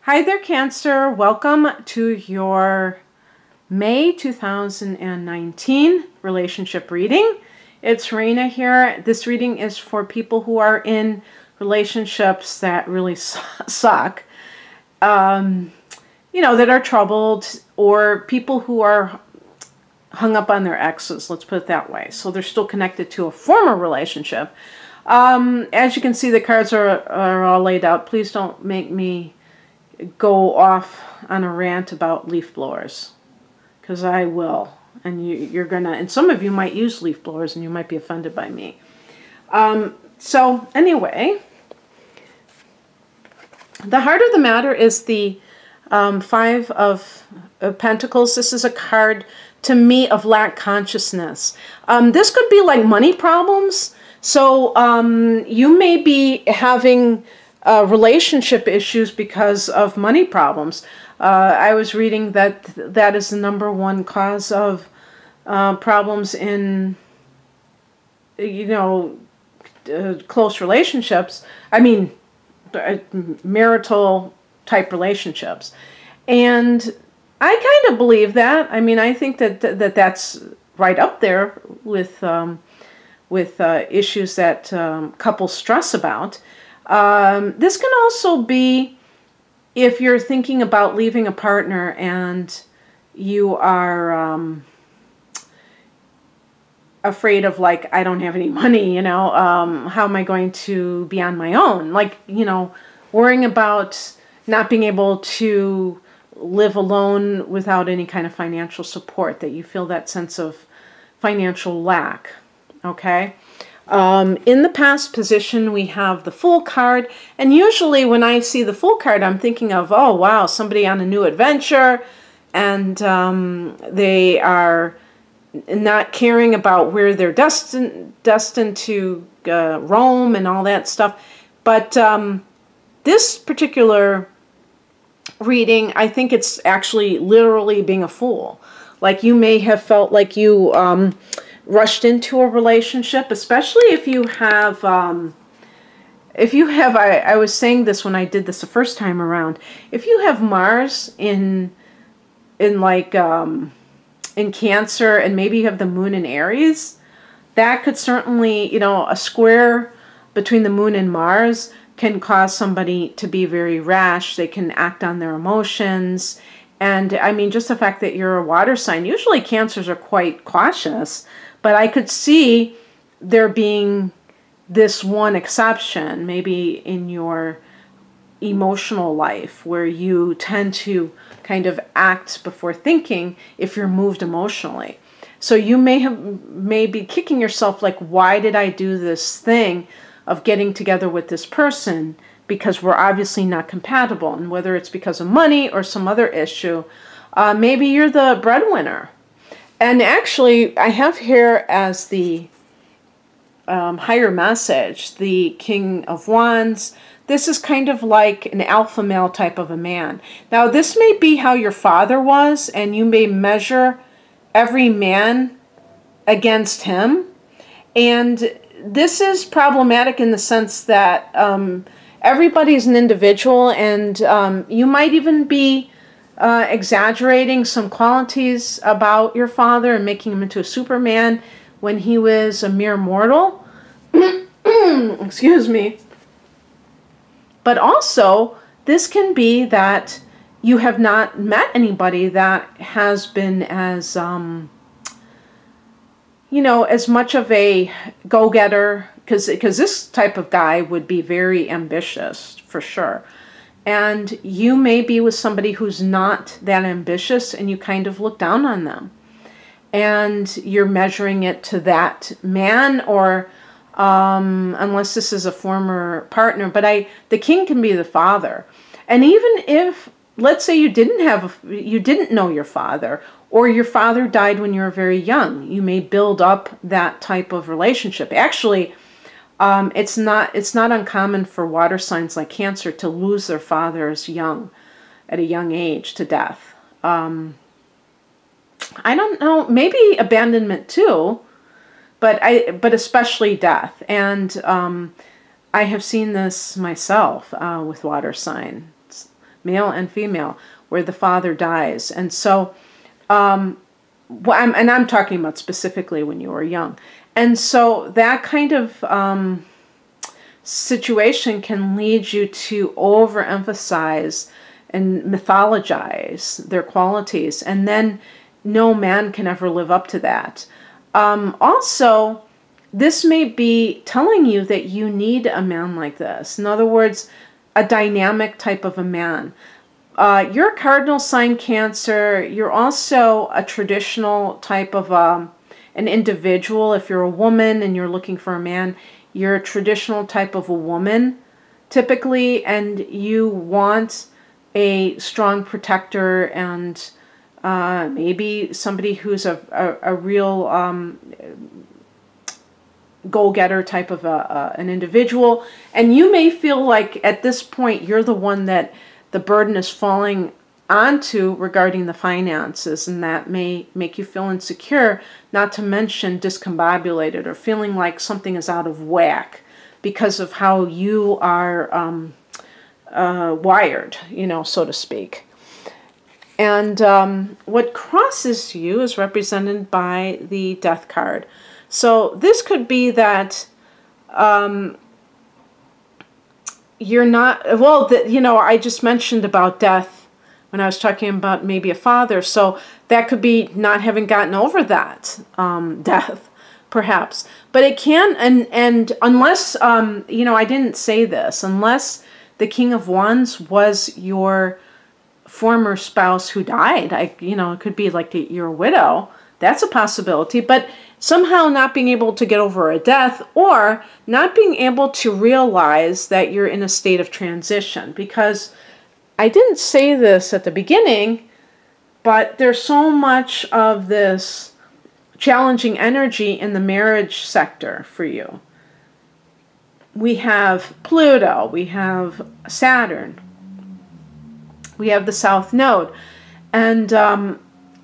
Hi there, Cancer. Welcome to your May 2019 relationship reading. It's Raina here. This reading is for people who are in relationships that really suck, that are troubled, or people who are hung up on their exes, let's put it that way. So they're still connected to a former relationship. As you can see, the cards are all laid out. Please don't make me go off on a rant about leaf blowers, because I will, and you're gonna, and some of you might use leaf blowers and you might be offended by me. So anyway, the heart of the matter is the Five of Pentacles. This is a card to me of lack consciousness. This could be like money problems. So you may be having relationship issues because of money problems. I was reading that that is the #1 cause of problems in, close relationships. I mean, marital type relationships. And I kind of believe that. I mean, I think that's right up there with issues that couples stress about. This can also be if you're thinking about leaving a partner and you are afraid of, like, I don't have any money, how am I going to be on my own? Like, worrying about not being able to live alone without any kind of financial support, that you feel that sense of financial lack, okay? In the past position, we have the Fool card, and usually when I see the Fool card, I'm thinking of, oh wow, somebody on a new adventure, and they are not caring about where they're destined to roam and all that stuff. But this particular reading, I think it's actually literally being a fool. Like, you may have felt like you rushed into a relationship, especially if you have, I was saying this when I did this the first time around, if you have Mars in Cancer, and maybe you have the moon in Aries, that could certainly, a square between the moon and Mars can cause somebody to be very rash. They can act on their emotions. And I mean, just the fact that you're a water sign, usually Cancers are quite cautious, but I could see there being this one exception, maybe in your emotional life, where you tend to kind of act before thinking if you're moved emotionally. So you may be kicking yourself, like, why did I do this thing of getting together with this person? Because we're obviously not compatible. And whether it's because of money or some other issue, maybe you're the breadwinner. And actually, I have here as the higher message, the King of Wands. This is kind of like an alpha male type of a man. Now, this may be how your father was, and you may measure every man against him. And this is problematic in the sense that everybody's an individual, and you might even be exaggerating some qualities about your father and making him into a Superman when he was a mere mortal. Excuse me. But also, this can be that you have not met anybody that has been as, as much of a go-getter, because this type of guy would be very ambitious, for sure. And you may be with somebody who's not that ambitious, and you kind of look down on them. And you're measuring it to that man, or unless this is a former partner. But the king can be the father. And even if, let's say you didn't know your father, or your father died when you were very young, you may build up that type of relationship. Actually, it's not uncommon for water signs like Cancer to lose their fathers at a young age, to death. I don't know, maybe abandonment too, but especially death. And I have seen this myself with water signs. male and female, where the father dies. And so, and I'm talking about specifically when you were young. And so that kind of situation can lead you to overemphasize and mythologize their qualities. And then no man can ever live up to that. Also, this may be telling you that you need a man like this. In other words, a dynamic type of a man. You're a cardinal sign Cancer. You're also a traditional type of an individual. If you're a woman and you're looking for a man, you're a traditional type of a woman, typically, and you want a strong protector and maybe somebody who's a real go-getter type of an individual. And you may feel like at this point you're the one that the burden is falling onto regarding the finances, and that may make you feel insecure, not to mention discombobulated or feeling like something is out of whack because of how you are wired, so to speak. And what crosses you is represented by the Death card. So this could be that you're not, well, I just mentioned about death when I was talking about maybe a father. So that could be not having gotten over that death, perhaps. But it can, and unless, I didn't say this, unless the King of Wands was your former spouse who died, it could be like you're a widow. That's a possibility. But somehow not being able to get over a death, or not being able to realize that you're in a state of transition. Because I didn't say this at the beginning, but there's so much of this challenging energy in the marriage sector for you. We have Pluto, we have Saturn, we have the South Node. And,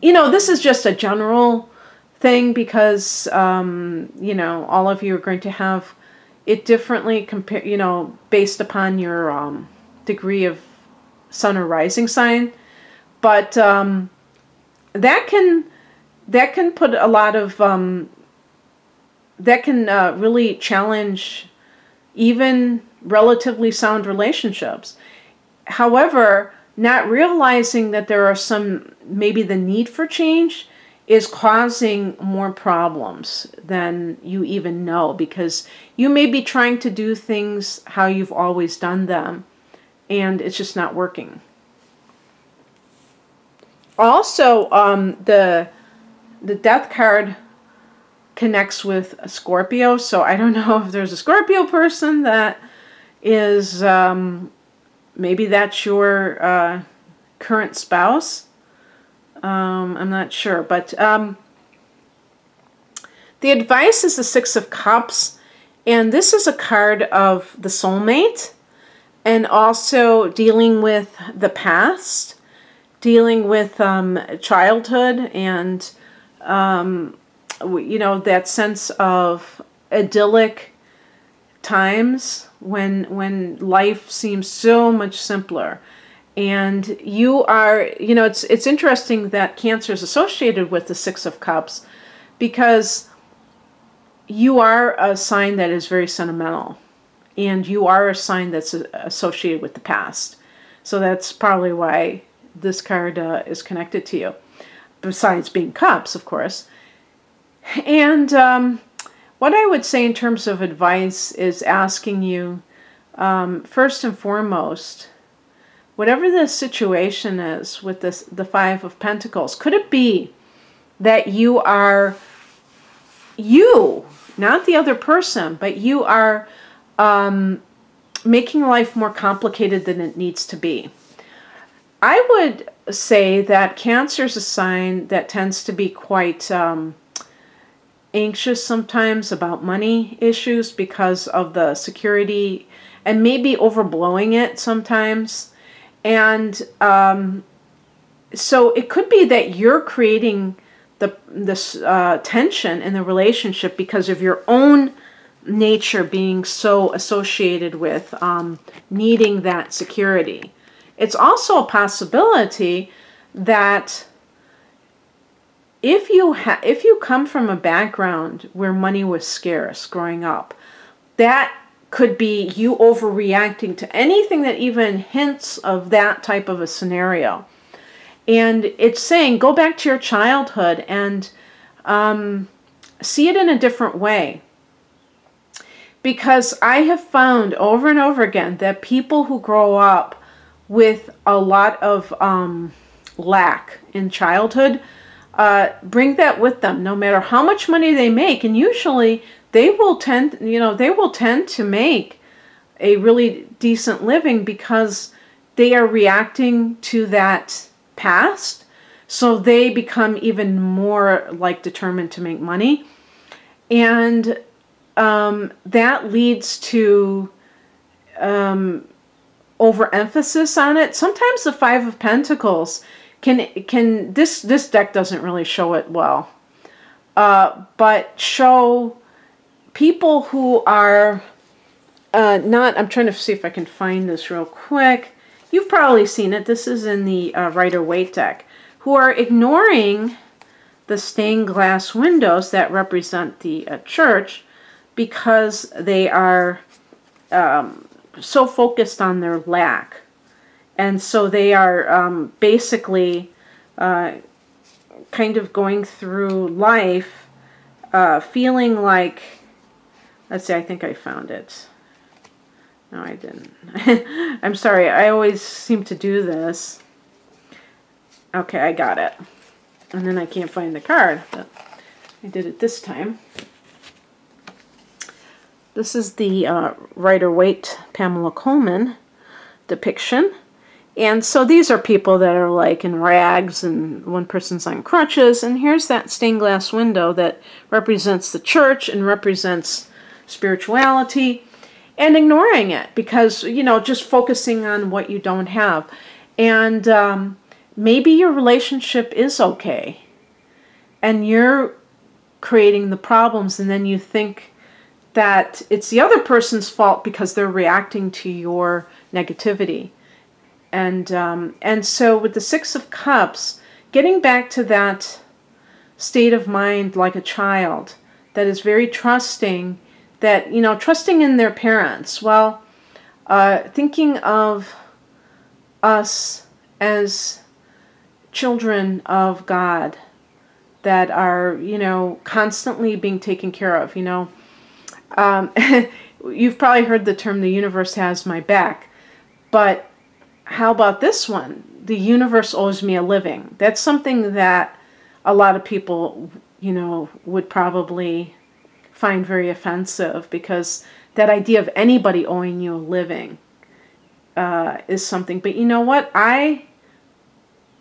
this is just a general thing because, all of you are going to have it differently based upon your degree of sun or rising sign. But that can put a lot of, that can really challenge even relatively sound relationships. However, not realizing that there are maybe the need for change is causing more problems than you even know, because you may be trying to do things how you've always done them, and it's just not working. Also, the Death card connects with a Scorpio, so I don't know if there's a Scorpio person that is, maybe that's your current spouse. I'm not sure, but the advice is the Six of Cups, and this is a card of the soulmate, and also dealing with the past, dealing with childhood, and that sense of idyllic times when life seems so much simpler. And you are, it's interesting that Cancer is associated with the Six of Cups, because you are a sign that is very sentimental, and you are a sign that's associated with the past. So that's probably why this card is connected to you, besides being cups, of course. And what I would say in terms of advice is asking you, first and foremost, whatever the situation is with the Five of Pentacles, could it be that you are, not the other person, but you are making life more complicated than it needs to be? I would say that Cancer is a sign that tends to be quite anxious sometimes about money issues because of the security, and maybe overblowing it sometimes. And so it could be that you're creating this tension in the relationship because of your own nature being so associated with needing that security. it's also a possibility that if you come from a background where money was scarce growing up, that could be you overreacting to anything that even hints of that type of a scenario. And it's saying, go back to your childhood and see it in a different way. Because I have found over and over again that people who grow up with a lot of lack in childhood bring that with them, no matter how much money they make. And usually they will tend to make a really decent living because they are reacting to that past. So they become even more like determined to make money. And that leads to overemphasis on it. Sometimes the Five of Pentacles can this deck doesn't really show it well, but show people who are not. I'm trying to see if I can find this real quick. You've probably seen it. This is in the Rider-Waite deck, who are ignoring the stained glass windows that represent the church because they are so focused on their lack. And so they are basically kind of going through life feeling like, let's see, I think I found it. No, I didn't. I'm sorry, I always seem to do this. Okay, I got it. And then I can't find the card, but I did it this time. This is the Rider-Waite Pamela Coleman depiction. And so these are people that are like in rags, and one person's on crutches. And here's that stained glass window that represents the church and represents spirituality, and ignoring it because, you know, just focusing on what you don't have. And maybe your relationship is okay and you're creating the problems, and then you think that it's the other person's fault because they're reacting to your negativity. And so with the Six of Cups, getting back to that state of mind like a child that is very trusting, that, you know, trusting in their parents. Well, thinking of us as children of God that are, you know, constantly being taken care of, you know. You've probably heard the term, the universe has my back. But how about this one? The universe owes me a living. That's something that a lot of people, you know, would probably find very offensive, because that idea of anybody owing you a living is something. But you know what? I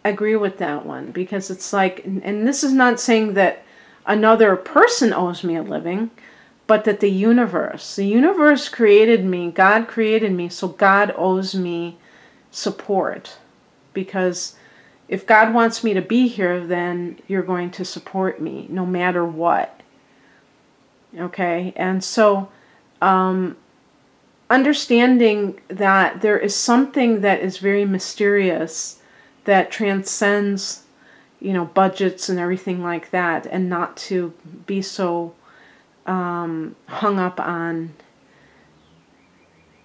agree with that one, because it's like, and this is not saying that another person owes me a living, but that the universe created me, God created me, so God owes me support. Because if God wants me to be here, then you're going to support me no matter what. Okay, and so understanding that there is something that is very mysterious that transcends, you know, budgets and everything like that, and not to be so hung up on,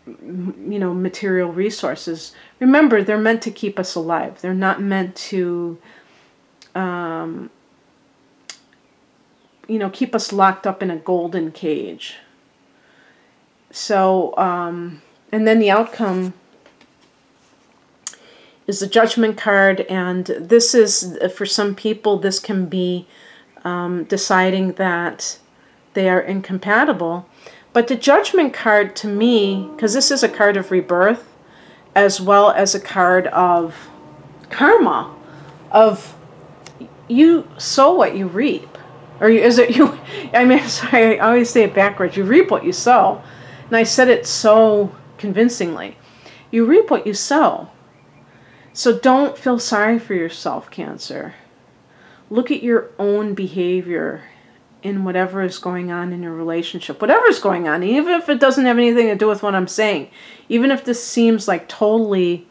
you know, material resources. Remember, they're meant to keep us alive. They're not meant to you know, keep us locked up in a golden cage. So, and then the outcome is the Judgment card, and this is, for some people, this can be deciding that they are incompatible. But the Judgment card, to me, because this is a card of rebirth, as well as a card of karma, of you sow what you reap. Or is it you? I mean, sorry, I always say it backwards. You reap what you sow. And I said it so convincingly. You reap what you sow. So don't feel sorry for yourself, Cancer. Look at your own behavior in whatever is going on in your relationship. Whatever is going on, even if it doesn't have anything to do with what I'm saying. Even if this seems like totally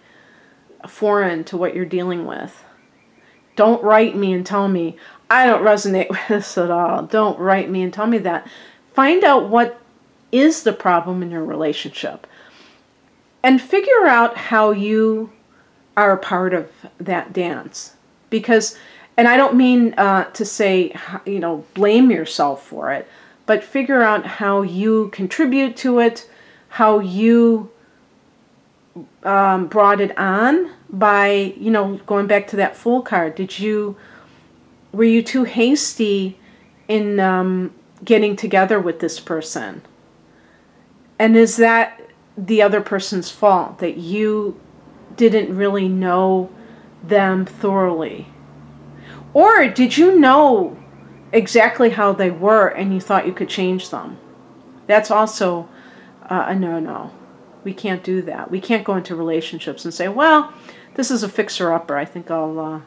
foreign to what you're dealing with. Don't write me and tell me, I don't resonate with this at all. Don't write me and tell me that. Find out what is the problem in your relationship. And figure out how you are a part of that dance. Because, and I don't mean to say, blame yourself for it, but figure out how you contribute to it, how you brought it on by, going back to that Fool card. Were you too hasty in getting together with this person? And is that the other person's fault, that you didn't really know them thoroughly? Or did you know exactly how they were and you thought you could change them? That's also a no-no. We can't do that. We can't go into relationships and say, well, this is a fixer-upper. I think I'll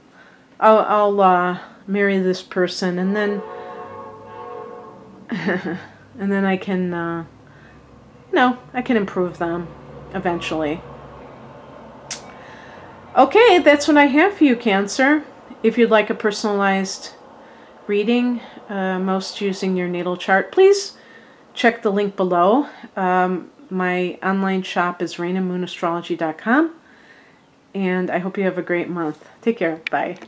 marry this person, and then and then I can I can improve them eventually. Okay, that's what I have for you, Cancer. If you'd like a personalized reading, most using your natal chart, please check the link below. My online shop is rainamoon.astrology.com, and I hope you have a great month. Take care. Bye.